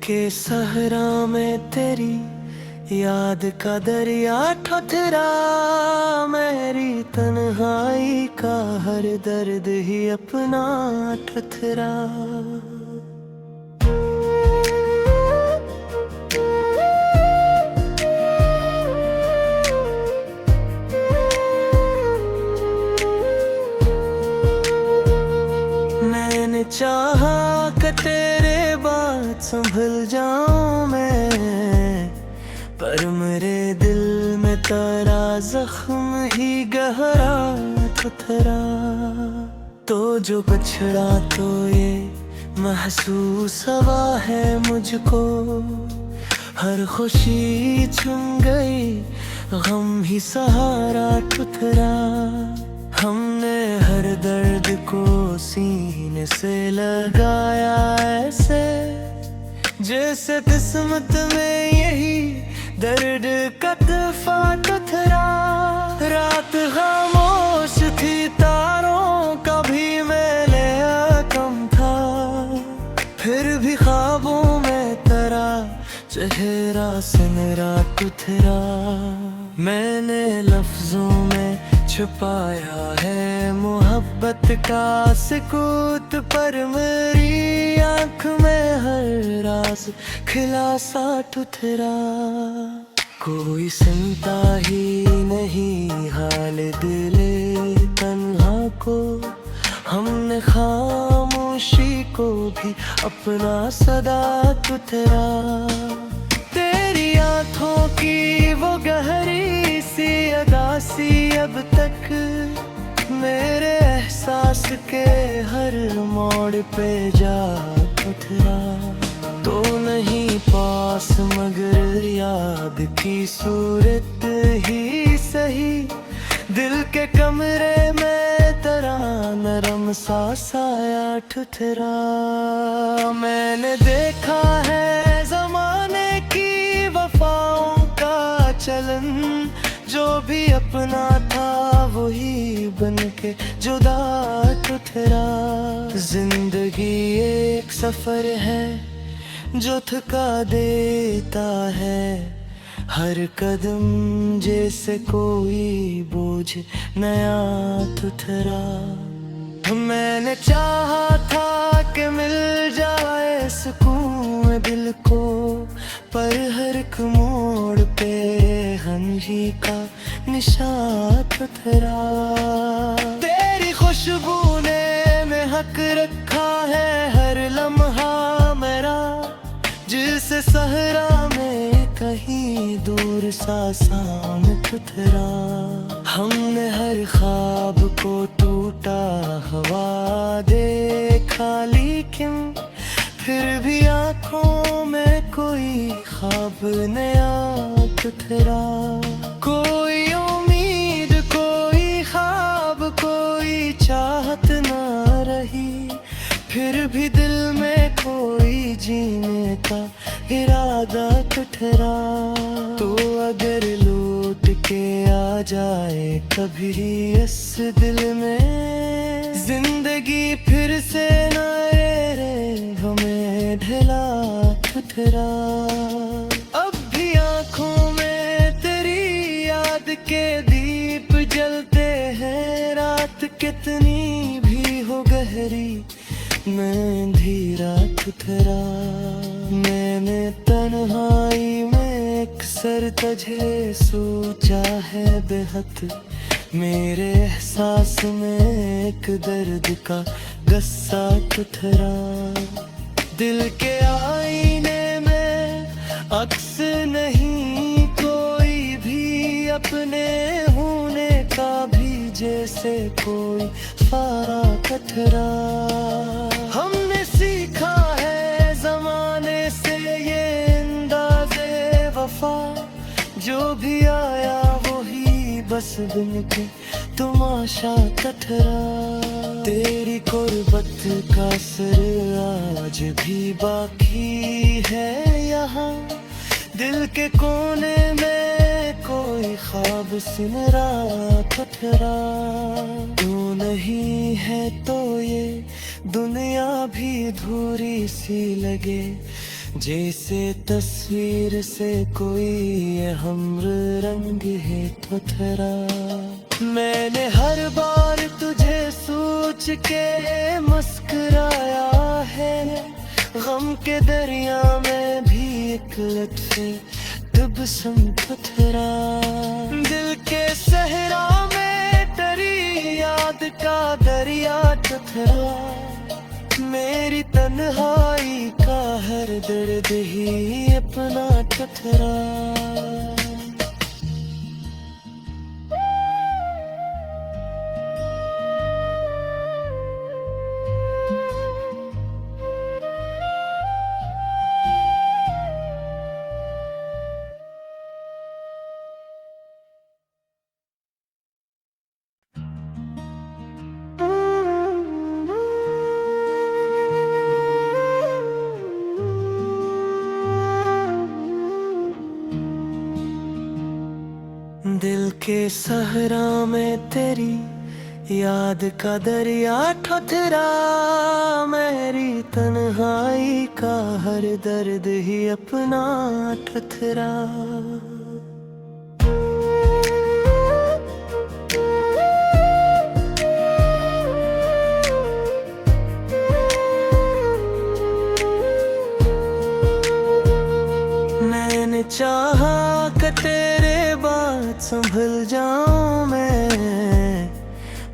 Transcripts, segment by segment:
के सहरा में तेरी याद का दरिया ठुठरा, मेरी तन्हाई का हर दर्द ही अपना ठुठरा। मैंने चाहा कि तेरे बाद संभल जाऊं मैं, पर मेरे दिल में तेरा जख्म ही गहरा ठुठरा। तो जो बछड़ा तो ये महसूस हुआ है मुझको, हर खुशी छुम गई गम ही सहारा ठुठरा। हमने हर दर्द को सीने से लगाया ऐसे, जैसे किस्मत में यही दर्द का तोहफा ठुठरा। रात खामोश थी, तारों का भी मेले कम था, फिर भी ख्वाबों में तेरा चेहरा सुनहरा ठुठरा। मैंने लफ्जों में छुपाया है मोहब्बत का सुकूत, पर मेरी आँख में हर राज खिला सा ठुठरा। कोई सुनता ही नहीं हाल दिले तन्हा को, हमने खामोशी को भी अपना सदा ठुठरा। तेरी आँखों की वो गहरी सी अदासी अब तक मेरे एहसास के हर मोड़ पे जा ठुठरा। तो नहीं पास मगर याद की सूरत ही सही, दिल के कमरे में तेरा नरम सा साया ठुठरा। मैंने देखा है ज़माने की वफाओं का चलन, जो भी अपना था वही बनके जुदा ठुठरा। जिंदगी एक सफर है जो थका देता है, हर कदम जैसे कोई बोझ नया ठुठरा। मैंने चाहा था कि मिल जाए सुकून दिल को, पर हर एक मोड़ पे गमही का निशान ठुठरा। तेरी खुशबू ने महक रखा है हर लम्हा मेरा, जिस सहरा में कहीं दूर सा शाम ठुठरा। हमने हर ख्वाब को टूटा हवा देखा, लेकिन फिर भी आँखों में कोई ख्वाब नया ठुठरा। कोई उम्मीद, कोई ख्वाब, कोई चाहत ना रही, फिर भी दिल में कोई जीने का इरादा ठुठरा। तो अगर लौट के आ जाए कभी इस दिल में जिंदगी, फिर से ना रे हमें ढला ठुठरा। अब भी आँखों में तेरी याद के दीप जलते हैं, रात कितनी भी हो गहरी मैं धीरा ठुठरा। मैंने तन्हाई में अक्सर तुझे सोचा है बेहद, मेरे एहसास में एक दर्द का गस्सा ठुठरा। दिल के आईने में अक्स नहीं कोई भी, अपने होने का भी जैसे कोई फारा ठुठरा। हमने सीखा है जमाने से ये अंदाज़े वफा, जो भी आया वही बस बिन के तमाशा ठुठरा। तेरी गुर्बत का असर आज भी बाकी है यहाँ, दिल के कोने में कोई ख्वाब सुनहरा ठुठरा। तू नहीं है तो ये दुनिया भी अधूरी सी लगे, जैसे तस्वीर से कोई हमर रंग है थोथरा। मैंने हर बार तुझे सोच के मुस्कुराया है, गम के दरिया में भी एक लुत्फ़े तबस्सुम पथरा। दिल के सहरा में तेरी याद का दरिया टुथरा, मेरी तन्हाई का हर दर्द ही अपना टुथरा। दिल के सहरा में तेरी याद का दरिया ठुठरा, मेरी तन्हाई का हर दर्द ही अपना ठुठरा। मैंने चाहा कि तेरे बाद संभल जाऊं मैं,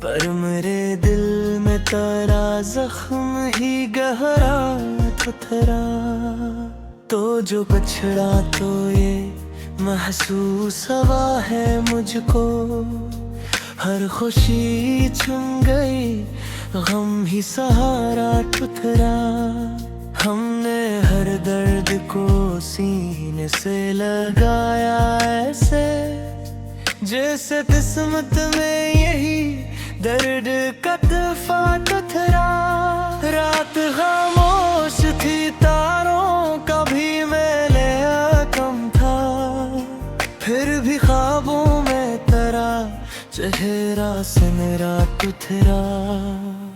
पर मेरे दिल में तेरा जख्म ही गहरा ठुठरा। तो जो बछड़ा तो ये महसूस हुआ है मुझको, हर खुशी छुम गई गम ही सहारा ठुठरा। हमने हर दर्द को सीने से लगाया ऐसे, जैसे किस्मत में यही दर्द का तोहफा ठुठरा। रात खामोश थी, तारों का भी मेले कम था, फिर भी ख्वाबों में तेरा चेहरा से मेरा ठुठरा।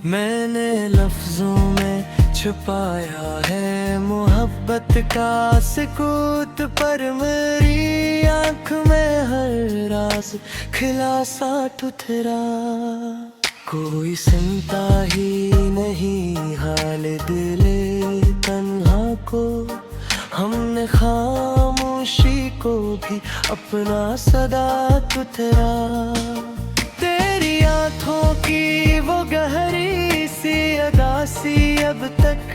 मैंने लफ्जों में छुपाया है मोहब्बत का सुकूत, पर मेरी आँख में हर राज खिला सा ठुठरा। कोई सुनता ही नहीं हाल दिले तन्हा को, हमने खामोशी को भी अपना सदा ठुठरा। तेरी आँखों की वो गहरी सी अदा सी अब तक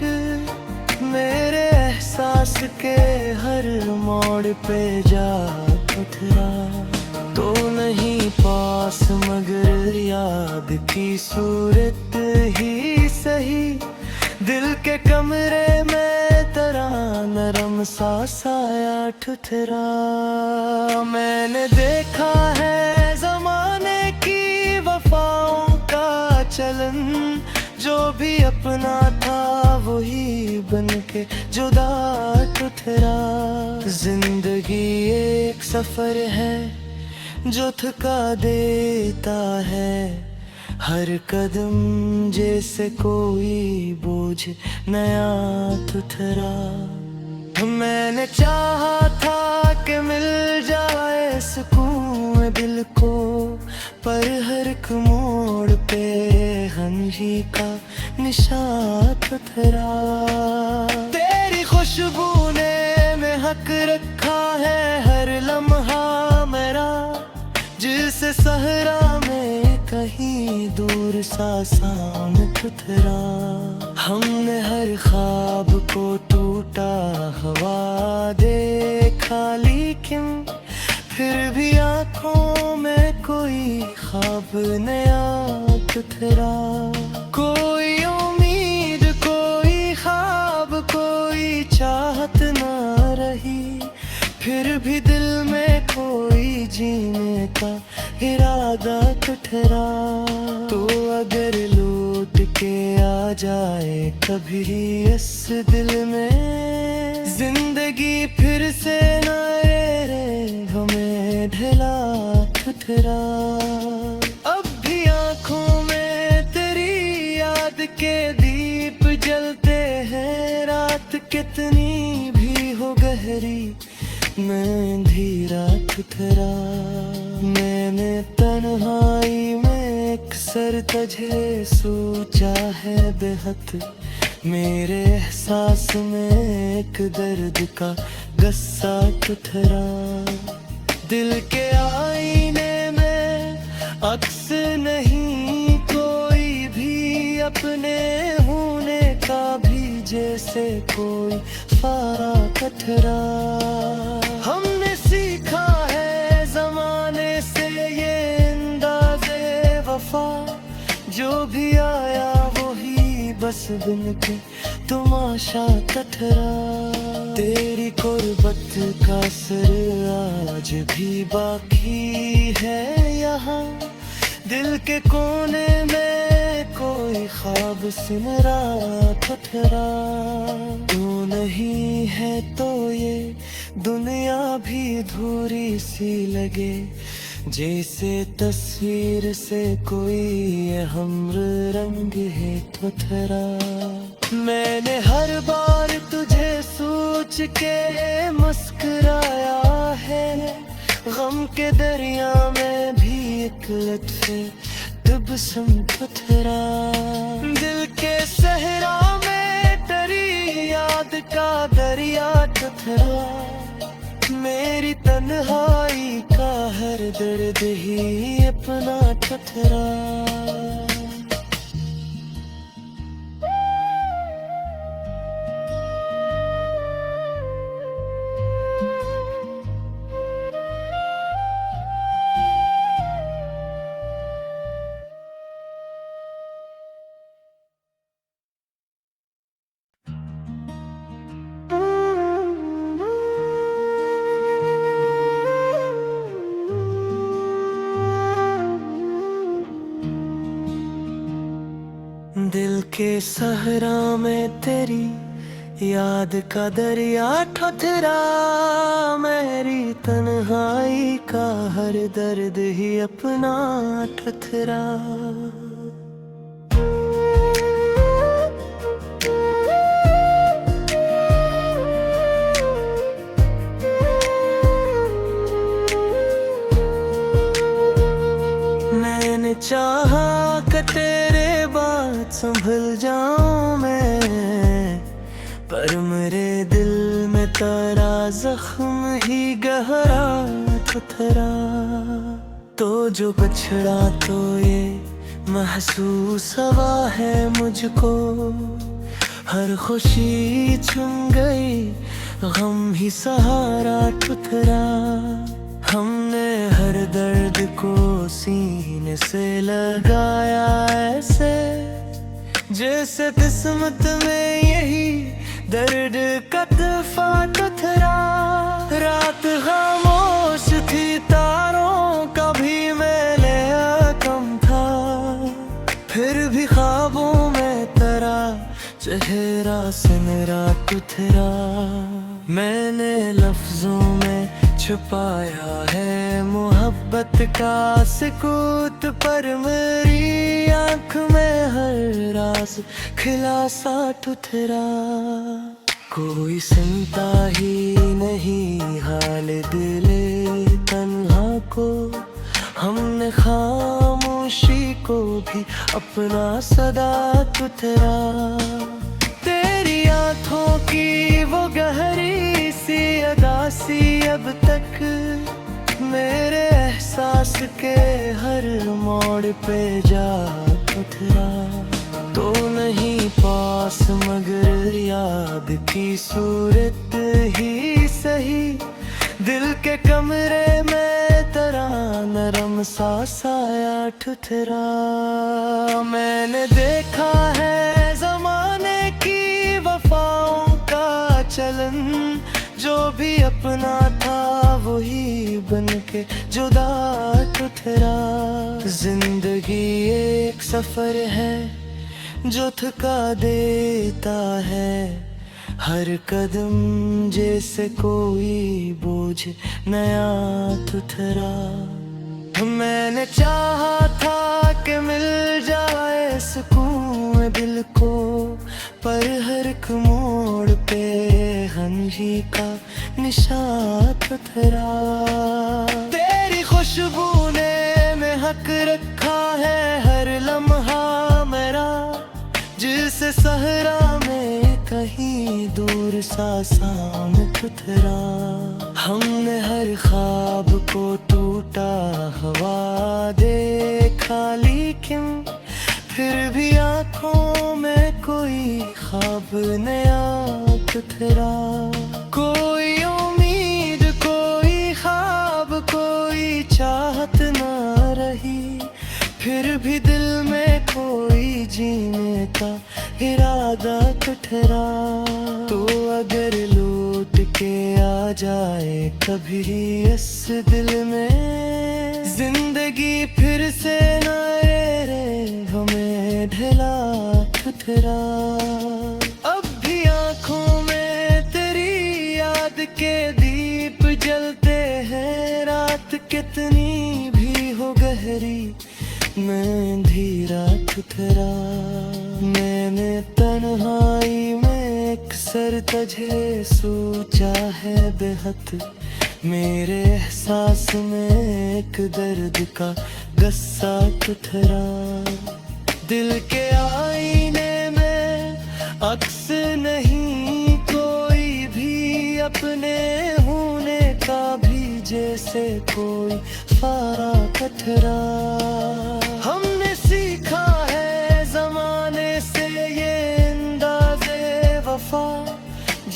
मेरे एहसास के हर मोड़ पे जा उतरा। तो नहीं पास मगर याद की सूरत ही सही, दिल के कमरे में तेरा नरम सा साया ठुठरा। मैंने देखा है ज़माने की वफाओं का चलन, जो भी अपना था वही बनके जुदा ठुठरा। जिंदगी एक सफर है जो थका देता है, हर कदम जैसे कोई बोझ नया ठुठरा। मैंने चाहा था कि मिल जाए सुकून दिल को, पर हर एक मोड़ पे गंजी का निशान ठुठरा। तेरी खुशबू ने महक रखा है हर लम्हा मेरा, जिस सहरा में कहीं दूर सा शाम ठुठरा। हमने हर ख्वाब को टूटा हवा देखा, लेकिन फिर भी आँखों में कोई ख्वाब नया ठुठरा। कोई उम्मीद कोई ख्वाब कोई चाहत ना रही, फिर भी दिल में कोई जीने का इरादा ठुठरा। तो अगर लौट के आ जाए कभी इस दिल में, जिंदगी फिर से नए हमें ढला ठुठरा। अब भी आँखों में तेरी याद के दीप जलते हैं, रात कितनी भी मैं धीरा ठुठरा। मैंने तन्हाई में एक सर तुझे सोचा है बेहद। मेरे एहसास में एक दर्द का गस्सा ठुठरा। दिल के आईने में अक्स नहीं कोई भी अपने होने का भी, जैसे कोई फारा कठरा। हमने सीखा है जमाने से ये अंदाज़े वफा, जो भी आया वही बस बिन के तमाशा कठरा। तेरी गुर्बत का असर आज भी बाकी है यहाँ, दिल के कोने में कोई ख्वाब सिमरा ठठरा। तू नहीं है तो ये दुनिया भी धूरी सी लगे, जैसे तस्वीर से कोई हमर रंग है ठठरा। मैंने हर बार तुझे सोच के मुस्कुराया है, गम के दरिया में भी एक लत्फे तबस्सुम ठठरा। दिल के सहरा में तेरी याद का दरिया ठठरा। मेरी तन्हाई का हर दर्द ही अपना ठठरा। दिल के सहरा में तेरी याद का दरिया ठठरा। मेरी तन्हाई का हर दर्द ही अपना ठठरा। मैंने चाहा कि तेरे बात संभल जाऊं मैं, पर मेरे दिल में तेरा जख्म ही गहरा ठठरा। तो जो बछड़ा तो ये महसूस हुआ है मुझको, हर खुशी छुन गई गम ही सहारा ठठरा। हमने हर दर्द को सीने से लगाया ऐसे, जैसे किस्मत में यही दर्द का दफा ठठरा। रात खामोश थी, तारों का भी मेले कम था, फिर भी ख्वाबों में तेरा चेहरा से मेरा ठठरा। मैंने लफ्जों में छुपाया है मोहब्बत का सुकूत, पर मेरी आँख में हर राज खिला सा ठठरा। कोई सुनता ही नहीं हाल दिले तन्हा को, हमने खामोशी को भी अपना सदा ठठरा। तेरी आँखों की वो गहरी सी अदासी अब तक मेरे एहसास के हर मोड़ पे जा ठठरा। तो नहीं पास मगर याद की सूरत ही सही, दिल के कमरे में तेरा नरम सा साया ठठरा। मैंने देखा है जमाने की वफाओं का चलन, जो भी अपना था वही बन के जुदा ठठरा। जिंदगी एक सफर है जो थका देता है, हर कदम जैसे कोई बोझ नया ठठरा। मैंने चाहा था कि मिल जाए सुकून दिल को, पर हर एक मोड़ पे गम ही का निशात तेरा। तेरी खुशबू ने महक रखा है हर लम्हा मेरा, जिसे सहरा में कहीं दूर सा सामत तेरा। हमने हर ख्वाब को टूटा हवा देखा, लेकिन फिर भी आँखों में कोई ख्वाब नया तेरा। कोई उम्मीद, कोई ख्वाब, कोई चाहत ना रही, फिर भी दिल में कोई जीने का इरादा ठहरा। तो अगर लौट के आ जाए कभी इस दिल में, जिंदगी फिर से ना रे हमें ढला ठहरा। अब भी आँखों में तेरी याद के दीप जलते हैं, रात कितनी भी हो गहरी मैं धीरा ठहरा। मैंने तन्हाई में एक सर तुझे सोचा है बेहद, मेरे एहसास में एक दर्द का गस्सा ठहरा। दिल के आईने में अक्स नहीं कोई भी अपने होने का भी, जैसे कोई फारा ठहरा। हमने सीखा है जमाने से ये अंदाज़े वफा,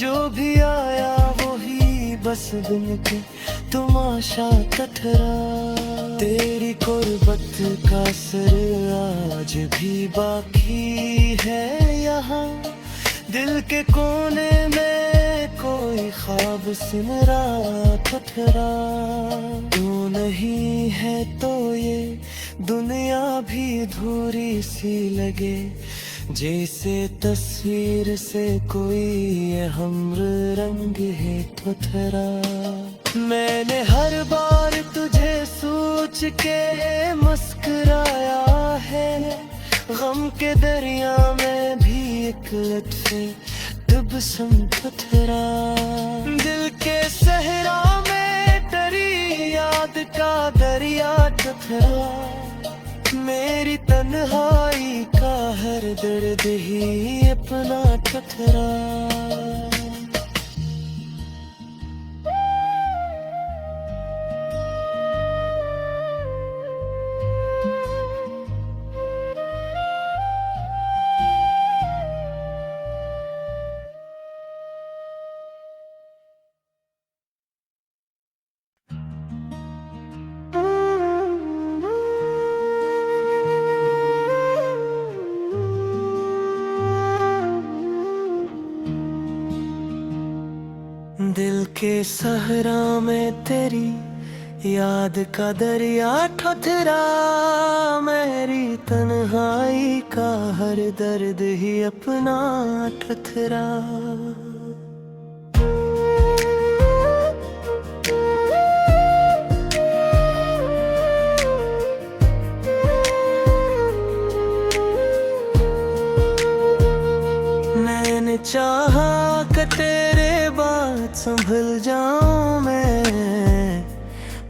जो भी आया वही बस बिन के तमाशा ठहरा। तेरी कुर्बत का सर आज भी बाकी है यहाँ, दिल के कोने में कोई ख्वाब सिमरा ठहरा। तू नहीं है तो ये दुनिया भी अधूरी सी लगे, जैसे तस्वीर से कोई हमर रंग है ठहरा। मैंने हर बार तुझे सोच के मुस्कुराया है, गम के दरिया में भी एक लटके तबस्सुम ठहरा। दिल के सहरा में तेरी याद का दरिया ठहरा, मेरी तन्हाई का हर दर्द ही अपना ठहरा। दिल के सहरा में तेरी याद का दरिया ठहरा, मेरी तन्हाई का हर दर्द ही अपना ठहरा। मैंने चाहा कि तेरे बाद संभल जाऊं मैं,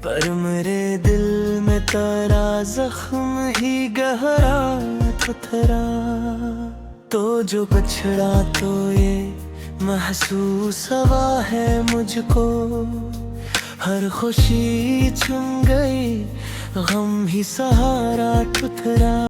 पर मेरे दिल में तेरा जख्म ही गहरा ठहरा। तो जो बछड़ा तो ये महसूस हुआ है मुझको, हर खुशी छुन गई गम ही सहारा ठहरा।